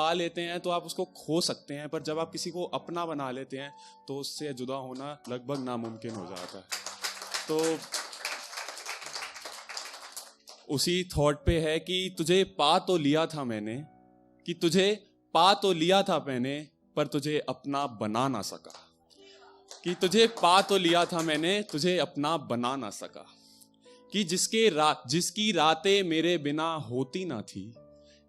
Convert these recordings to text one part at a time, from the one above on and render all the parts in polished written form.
पा लेते हैं तो आप उसको खो सकते हैं, पर जब आप किसी को अपना बना लेते हैं तो उससे जुदा होना लगभग नामुमकिन हो जाता है। तो उसी थॉट पे है कि तुझे पा तो लिया था मैंने, कि तुझे पा तो लिया था मैंने, पर तुझे अपना बना ना सका। कि तुझे पा तो लिया था मैंने, तुझे अपना बना ना सका। कि जिसकी रातें मेरे बिना होती ना थी,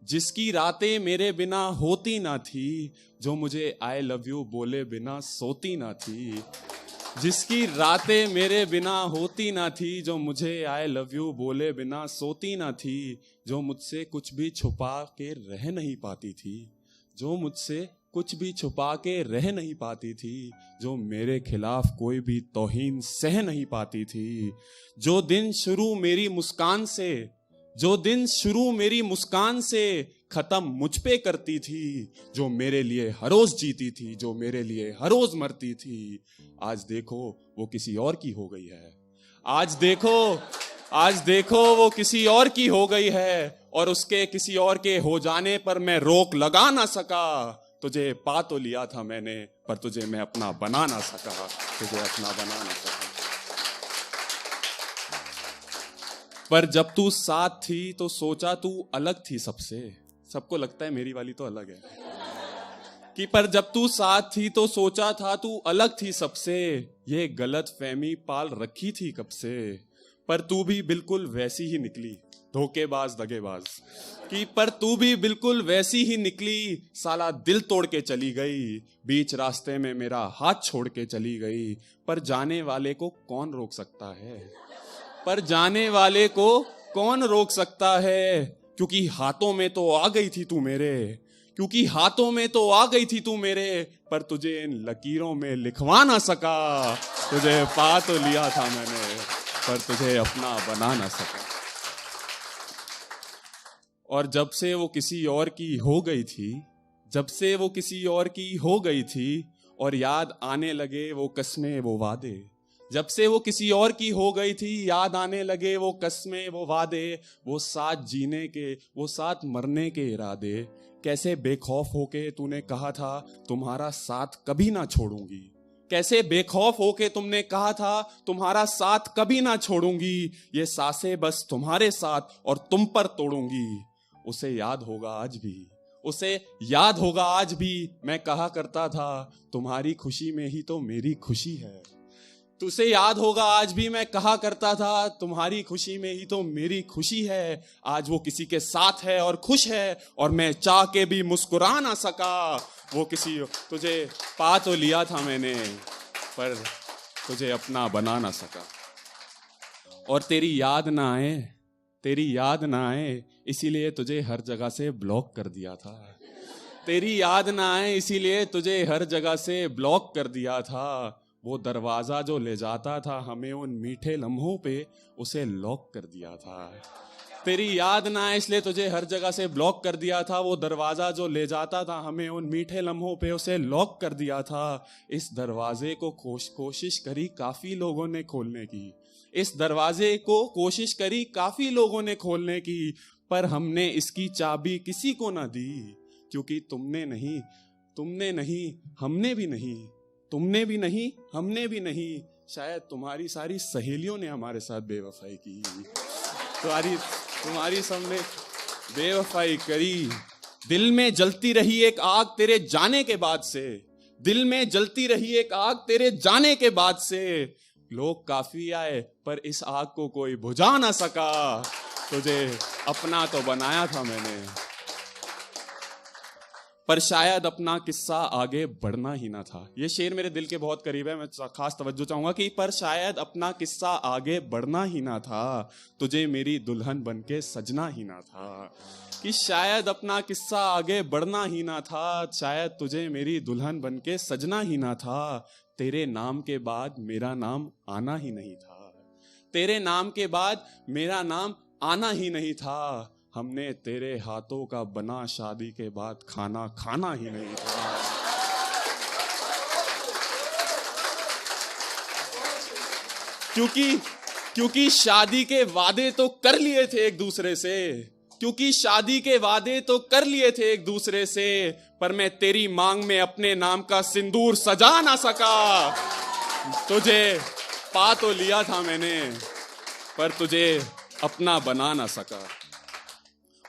जिसकी रातें मेरे बिना होती ना थी, जो मुझे आई लव यू बोले बिना सोती ना थी। जिसकी रातें मेरे बिना होती ना थी, जो मुझे आई लव यू बोले बिना सोती ना थी, जो मुझसे कुछ भी छुपा के रह नहीं पाती थी, जो मुझसे कुछ भी छुपा के रह नहीं पाती थी, जो मेरे खिलाफ कोई भी तौहीन सह नहीं पाती थी। जो दिन शुरू मेरी मुस्कान से, जो दिन शुरू मेरी मुस्कान से खत्म मुझ पे करती थी, जो मेरे लिए हर रोज जीती थी, जो मेरे लिए हर रोज मरती थी, आज देखो वो किसी और की हो गई है। आज देखो वो किसी और की हो गई है, और उसके किसी और के हो जाने पर मैं रोक लगा ना सका। तुझे पा तो लिया था मैंने, पर तुझे मैं अपना बना ना सका, तुझे अपना बना ना सका। पर जब तू साथ थी तो सोचा तू अलग थी सबसे। सबको लगता है मेरी वाली तो अलग है कि पर जब तू साथ थी तो सोचा था तू अलग थी सबसे। ये गलत फहमी पाल रखी थी कब से, पर तू भी बिल्कुल वैसी ही निकली, धोखेबाज दगेबाज। कि पर तू भी बिल्कुल वैसी ही निकली, साला दिल तोड़ के चली गई, बीच रास्ते में मेरा हाथ छोड़ के चली गई। पर जाने वाले को कौन रोक सकता है, पर जाने वाले को कौन रोक सकता है। क्योंकि हाथों में तो आ गई थी तू मेरे, क्योंकि हाथों में तो आ गई थी तू मेरे, पर तुझे इन लकीरों में लिखवा ना सका। तुझे पा तो लिया था मैंने, पर तुझे अपना बना ना सका। और जब से वो किसी और की हो गई थी, जब से वो किसी और की हो गई थी, और याद आने लगे वो कस्में वो वादे। जब से वो किसी और की हो गई थी, याद आने लगे वो कस्में वो वादे, वो साथ जीने के, वो साथ मरने के इरादे। कैसे बेखौफ होके तूने कहा था तुम्हारा साथ कभी ना छोड़ूंगी, कैसे बेखौफ होके तुमने कहा था तुम्हारा साथ कभी ना छोड़ूंगी। ये सांसें बस तुम्हारे साथ और तुम पर तोड़ूंगी। उसे याद होगा आज भी, उसे याद होगा आज भी, मैं कहा करता था तुम्हारी खुशी में ही तो मेरी खुशी है। तुझे याद होगा आज भी, मैं कहा करता था तुम्हारी खुशी में ही तो मेरी खुशी है। आज वो किसी के साथ है और खुश है, और मैं चाह के भी मुस्कुरा ना सका। वो किसी, तुझे पा तो लिया था मैंने, पर तुझे अपना बना ना सका। और तेरी याद ना आए, तेरी याद ना आए, इसीलिए तुझे हर जगह से ब्लॉक कर दिया था। तेरी याद ना आए इसीलिए तुझे हर जगह से ब्लॉक कर दिया था। वो दरवाजा जो ले जाता था हमें उन मीठे लम्हों पे, उसे लॉक कर दिया था। तेरी याद ना आए इसलिए तुझे हर जगह से ब्लॉक कर दिया था। वो दरवाजा जो ले जाता था हमें उन मीठे लम्हों पे, उसे लॉक कर दिया था। इस दरवाजे को कोशिश करी काफी लोगों ने खोलने की, इस दरवाजे को कोशिश करी काफी लोगों ने खोलने की, पर हमने इसकी चाबी किसी को ना दी। क्योंकि तुमने नहीं, तुमने नहीं, हमने भी नहीं, तुमने भी नहीं, हमने भी नहीं, शायद तुम्हारी सारी सहेलियों ने हमारे साथ बेवफाई की। तुम्हारी सबने बेवफाई करी। दिल में जलती रही एक आग तेरे जाने के बाद से, दिल में जलती रही एक आग तेरे जाने के बाद से। लोग काफी आए पर इस आग को कोई बुझा ना सका। तुझे अपना तो बनाया था मैंने, पर शायद अपना किस्सा आगे बढ़ना ही ना था। ये शेर मेरे दिल के बहुत करीब है, मैं खास तवज्जो चाहूंगा कि पर शायद अपना किस्सा आगे बढ़ना ही ना था, तुझे मेरी दुल्हन बनके सजना ही ना था। कि शायद अपना किस्सा आगे बढ़ना ही ना था, शायद तुझे मेरी दुल्हन बनके सजना ही ना था। तेरे नाम के बाद मेरा नाम आना ही नहीं था, तेरे नाम के बाद मेरा नाम आना ही नहीं था। हमने तेरे हाथों का बना शादी के बाद खाना खाना ही नहीं था। क्योंकि शादी के वादे तो कर लिए थे एक दूसरे से, क्योंकि शादी के वादे तो कर लिए थे एक दूसरे से, पर मैं तेरी मांग में अपने नाम का सिंदूर सजा ना सका। तुझे पा तो लिया था मैंने, पर तुझे अपना बना ना सका।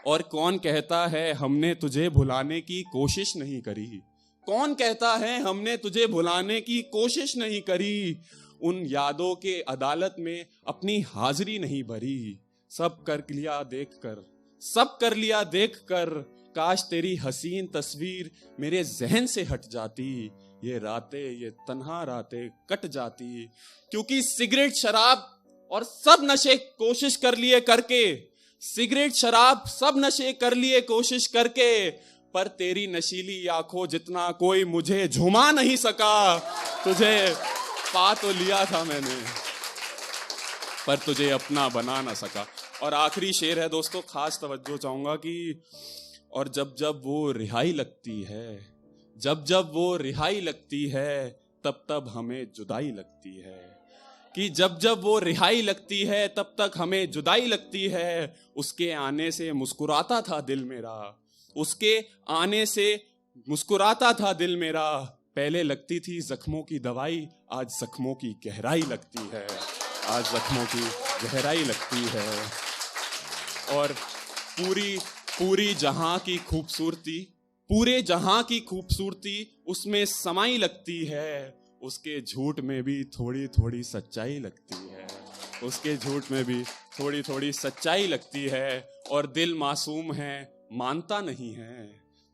और कौन कहता है हमने तुझे भुलाने की कोशिश नहीं करी? कौन कहता है हमने तुझे भुलाने की कोशिश नहीं करी? उन यादों के अदालत में अपनी हाजिरी नहीं भरी। सब कर लिया देखकर, सब कर लिया देखकर, काश तेरी हसीन तस्वीर मेरे जहन से हट जाती। ये रातें, ये तन्हा रातें कट जाती। क्योंकि सिगरेट शराब और सब नशे कोशिश कर लिए करके, सिगरेट शराब सब नशे कर लिए कोशिश करके, पर तेरी नशीली आंखों जितना कोई मुझे झुमा नहीं सका। तुझे पा तो लिया था मैंने, पर तुझे अपना बना ना सका। और आखिरी शेर है दोस्तों, खास तवज्जो चाहूंगा कि और जब जब वो रिहाई लगती है, जब जब वो रिहाई लगती है, तब तब हमें जुदाई लगती है। कि जब जब वो रिहाई लगती है, तब तक हमें जुदाई लगती है। उसके आने से मुस्कुराता था दिल मेरा, उसके आने से मुस्कुराता था दिल मेरा। पहले लगती थी जख्मों की दवाई, आज जख्मों की गहराई लगती है, आज जख्मों की गहराई लगती है। और पूरी जहां की खूबसूरती, पूरे जहां की खूबसूरती उसमें समाई लगती है। उसके झूठ में भी थोड़ी थोड़ी सच्चाई लगती है, उसके झूठ में भी थोड़ी थोड़ी सच्चाई लगती है। और दिल मासूम है, मानता नहीं है,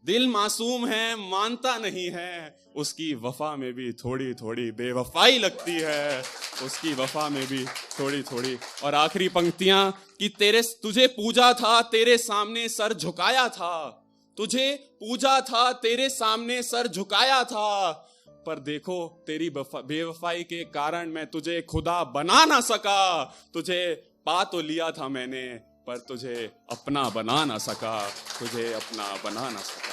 दिल मासूम है, मानता नहीं है। उसकी वफा में भी थोड़ी थोड़ी बेवफाई लगती है, उसकी वफा में भी थोड़ी थोड़ी। और आखिरी पंक्तियां कि तुझे पूजा था, तेरे सामने सर झुकाया था, तुझे पूजा था, तेरे सामने सर झुकाया था। पर देखो तेरी बेवफाई के कारण मैं तुझे खुदा बना ना सका। तुझे पा तो लिया था मैंने, पर तुझे अपना बना ना सका, तुझे अपना बना ना सका।